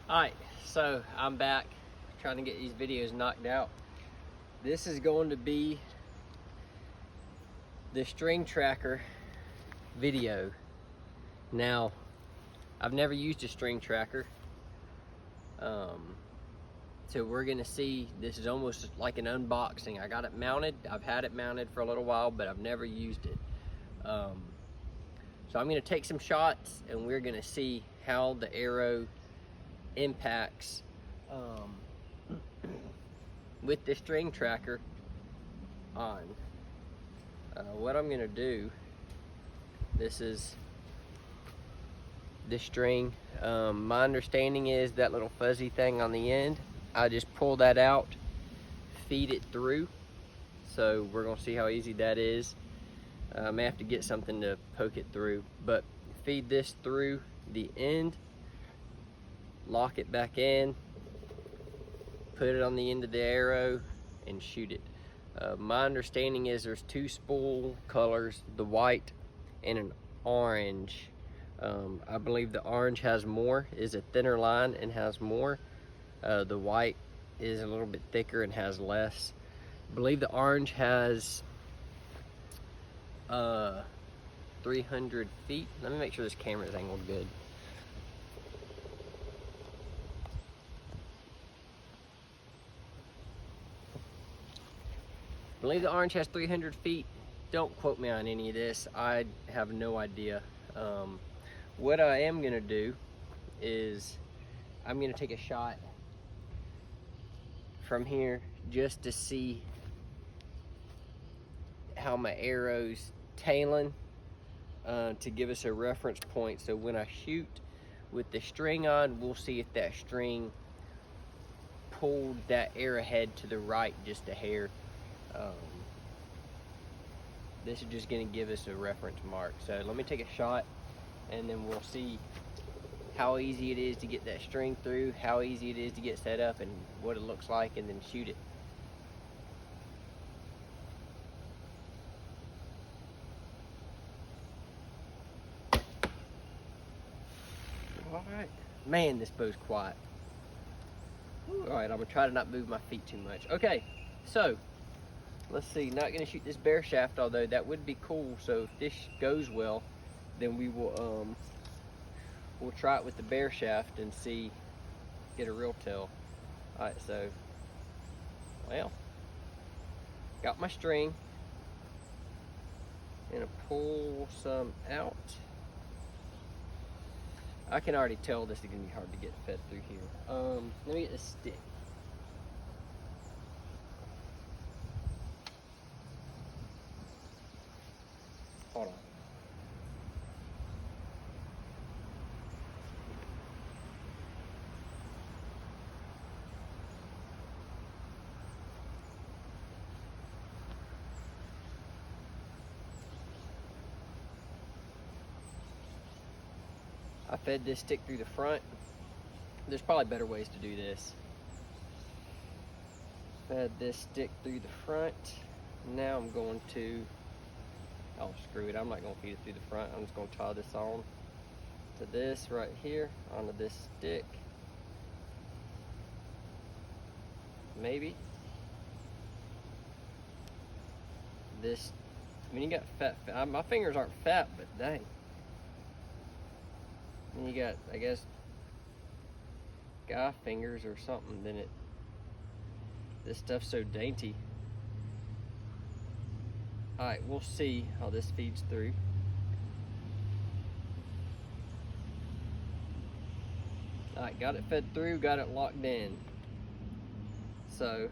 Alright, so I'm back trying to get these videos knocked out. This is going to be the string tracker video. Now, I've never used a string tracker. So we're gonna see, this is almost like an unboxing. I got it mounted, I've had it mounted for a little while, but I've never used it. So I'm gonna take some shots and we're gonna see how the arrow impacts with the string tracker on. What I'm gonna do, this is the string. My understanding is that little fuzzy thing on the end, I just pull that out, feed it through. So we're gonna see how easy that is. I may have to get something to poke it through, but feed this through the end, lock it back in, put it on the end of the arrow, and shoot it. My understanding is there's two spool colors, the white and an orange. I believe the orange has more, is a thinner line and has more. The white is a little bit thicker and has less. I believe the orange has 300 feet. Let me make sure this camera's angled good. I believe the orange has 300 feet. Don't quote me on any of this. I have no idea. What I am gonna do is I'm gonna take a shot from here just to see how my arrow's tailing, to give us a reference point. So when I shoot with the string on, we'll see if that string pulled that arrowhead to the right just a hair. This is just going to give us a reference mark. So let me take a shot and then we'll see how easy it is to get that string through, how easy it is to get set up, and what it looks like, and then shoot it. Alright, man, this bow's quiet. Alright, I'm going to try to not move my feet too much. Okay, so let's see, not going to shoot this bare shaft, although that would be cool. So if this goes well, then we will we'll try it with the bare shaft and see, get a real tell. Alright, so, well, got my string. Gonna pull some out. I can already tell this is gonna be hard to get fed through here. Let me get this stick. Hold on. I fed this stick through the front. There's probably better ways to do this. Fed this stick through the front. Now I'm going to, oh screw it, I'm not going to feed it through the front. I'm just going to tie this on to this right here, onto this stick. Maybe. This, I mean, you got fat, my fingers aren't fat, but dang. And you got, I guess, guy fingers or something, then this stuff's so dainty. Alright, we'll see how this feeds through. Alright, got it fed through, got it locked in. So,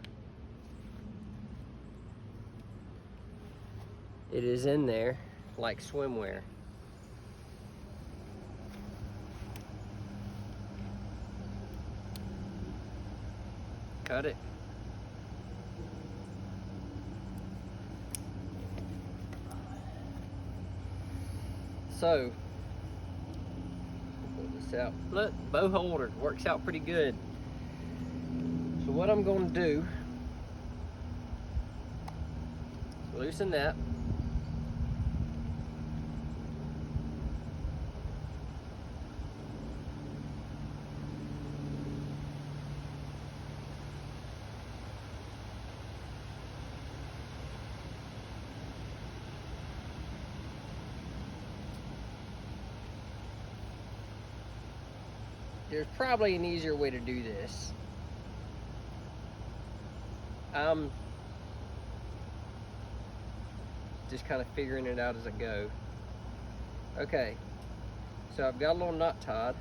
it is in there like swimwear. Cut it. So, pull this out. Look, bow holder works out pretty good. So what I'm going to do, loosen that. there's probably an easier way to do this. I'm just kind of figuring it out as I go. Okay, so I've got a little knot tied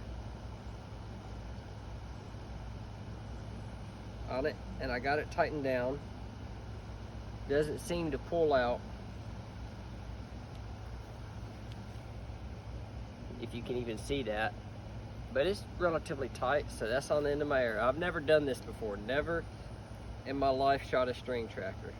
on it, and I got it tightened down. Doesn't seem to pull out. If you can even see that, but it's relatively tight, so that's on the end of my arrow. I've never done this before. Never in my life shot a string tracker.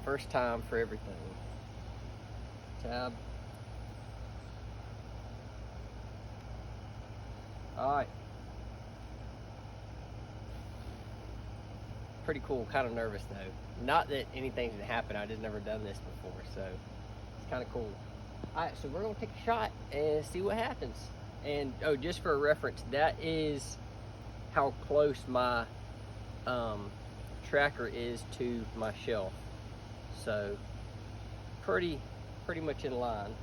First time for everything. Tab. All right. Pretty cool. Kind of nervous though. Not that anything's gonna happen. I just never done this before, so it's kind of cool. All right, so we're gonna take a shot and see what happens. And oh, just for a reference, that is how close my tracker is to my shelf. So pretty much in line,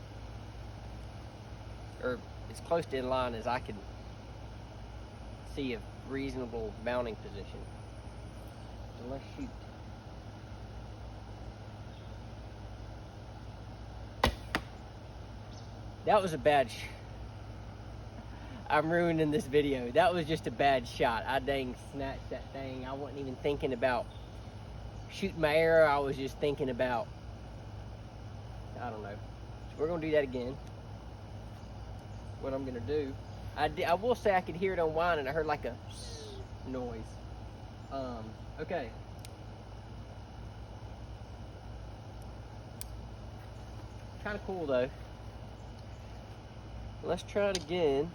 or as close to in line as I can see a reasonable mounting position. So let's shoot. That was a bad I'm ruining this video. That was just a bad shot. I dang snatched that thing. I wasn't even thinking about shooting my arrow. I was just thinking about, I don't know. So we're gonna do that again. What I'm gonna do, I will say I could hear it on whine, and I heard like a noise. Okay. Kind of cool though. Let's try it again.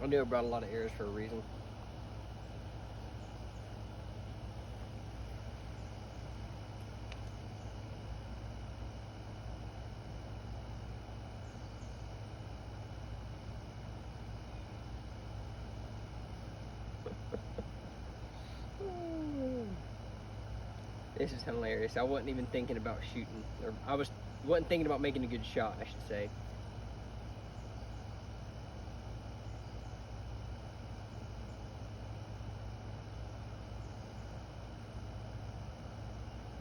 I knew I brought a lot of arrows for a reason. This is hilarious. I wasn't even thinking about shooting, or wasn't thinking about making a good shot, I should say.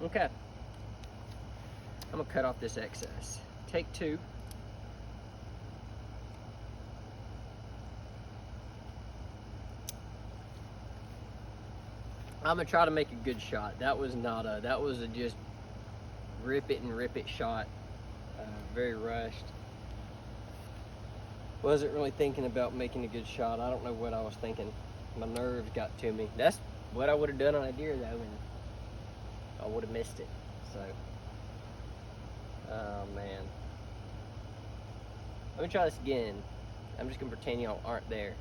Okay. I'm gonna cut off this excess. Take two. I'm gonna try to make a good shot. That was a just rip it shot. Very rushed. Wasn't really thinking about making a good shot. I don't know what I was thinking. My nerves got to me. That's what I would have done on a deer though, and I would have missed it. So, oh man. Let me try this again. I'm just gonna pretend y'all aren't there.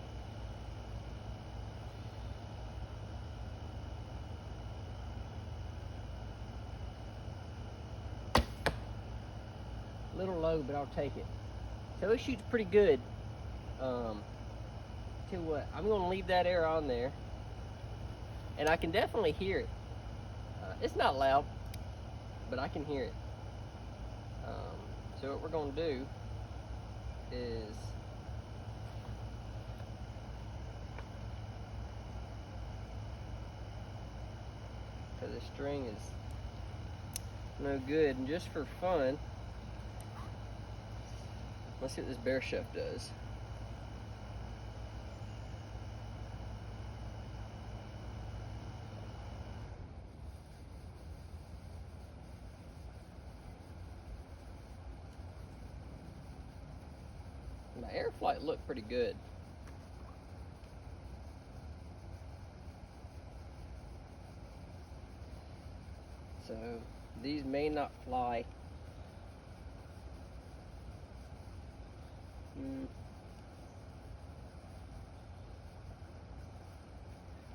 A little low, but I'll take it. So it shoots pretty good. Tell you what, I'm gonna leave that arrow on there, and I can definitely hear it. It's not loud, but I can hear it. So what we're gonna do is because the string is no good, and just for fun, let's see what this bear chef does. My air flight looked pretty good. So these may not fly.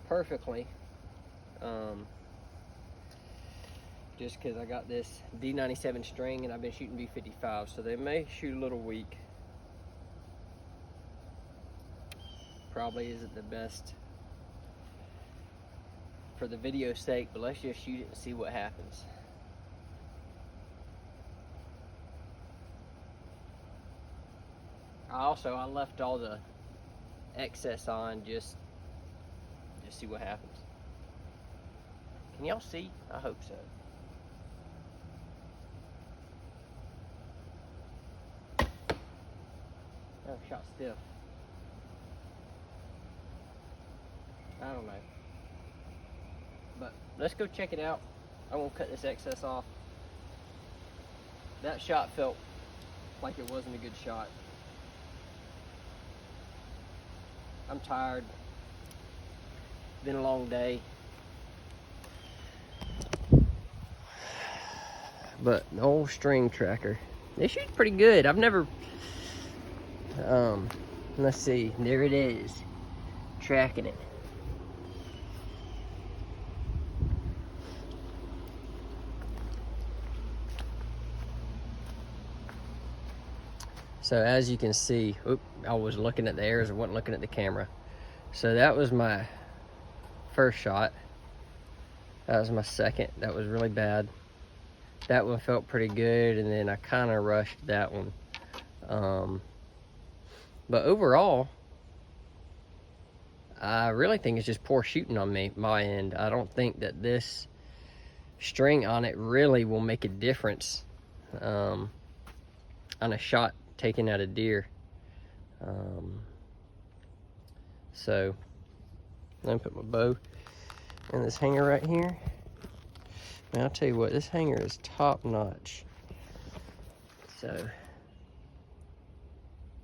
Perfectly. Just because I got this D97 string and I've been shooting B55, so they may shoot a little weak. probably isn't the best for the video's sake, but let's just shoot it and see what happens. I left all the excess on just see what happens. Can y'all see? I hope so. Oh, shot stiff. I don't know. But let's go check it out. I'm gonna cut this excess off. That shot felt like it wasn't a good shot. I'm tired. Been a long day. But the old string tracker, it shoots pretty good. I've never, let's see, there it is, tracking it. So as you can see, I was looking at the arrows, I wasn't looking at the camera. So that was my first shot. That was my second. That was really bad. That one felt pretty good, and then I kind of rushed that one. But overall, I really think it's just poor shooting on my end. I don't think that this string on it really will make a difference on a shot taken at a deer. So let me put my bow in this hanger right here. Man, I'll tell you what, this hanger is top notch. So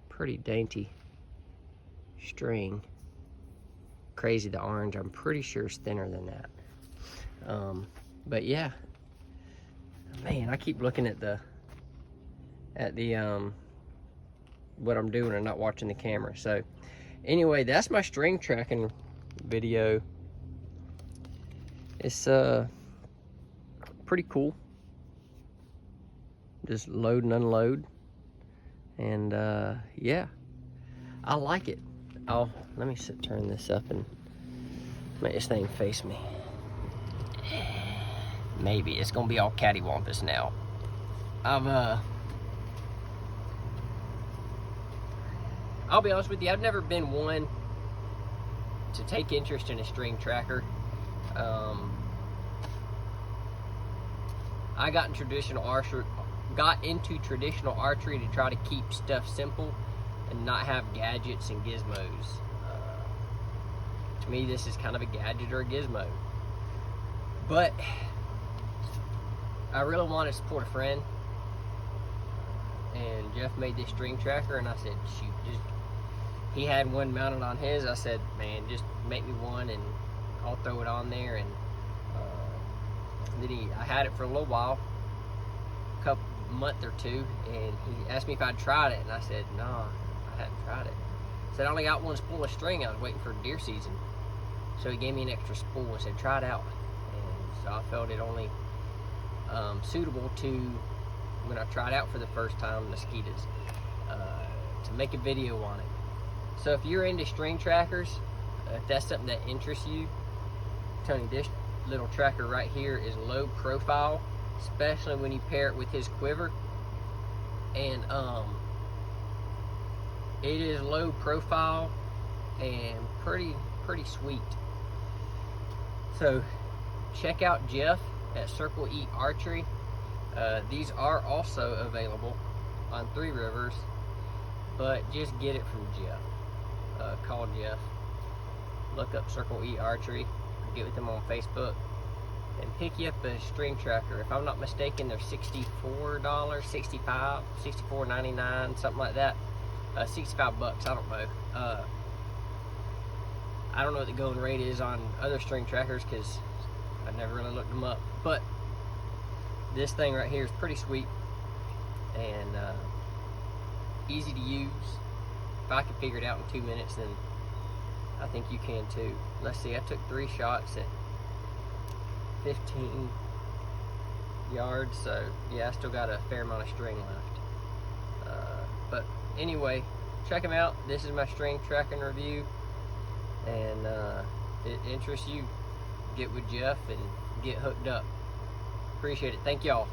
pretty dainty string. Crazy, the orange, I'm pretty sure is thinner than that. But yeah, man, I keep looking at the what I'm doing and not watching the camera. So anyway, that's my string tracking video. It's pretty cool. Just load and unload, and yeah, I like it. Let me turn this up and make this thing face me. Maybe it's gonna be all cattywampus now. I'll be honest with you, I've never been one to take interest in a string tracker. I got into traditional archery to try to keep stuff simple and not have gadgets and gizmos. To me, this is kind of a gadget or a gizmo. But I really wanted to support a friend, and Jeff made this string tracker, and I said, shoot, he had one mounted on his. I said, man, just make me one and I'll throw it on there. And then I had it for a little while, a month or two, and he asked me if I'd tried it, and I said, no, I hadn't tried it. He said, I only got one spool of string. I was waiting for deer season. So he gave me an extra spool and said, try it out. And so I felt it only suitable to, when I tried out for the first time, mosquitoes, to make a video on it. So if you're into string trackers, if that's something that interests you, Tony, this little tracker right here is low profile, especially when you pair it with his quiver. And it is low profile and pretty sweet. So check out Jeff at Circle E Archery. These are also available on Three Rivers, but just get it from Jeff. Call Jeff, look up Circle E Archery, get with them on Facebook, and pick you up a string tracker. If I'm not mistaken, they're $64, $65, $64.99, something like that. 65 bucks, I don't know. I don't know what the going rate is on other string trackers because I've never really looked them up. But this thing right here is pretty sweet and easy to use. If I could figure it out in 2 minutes, then I think you can too. Let's see, I took 3 shots at 15 yards, so yeah, I still got a fair amount of string left. But anyway, check them out. This is my string tracking review. and it interests you, get with Jeff and get hooked up. Appreciate it. Thank y'all.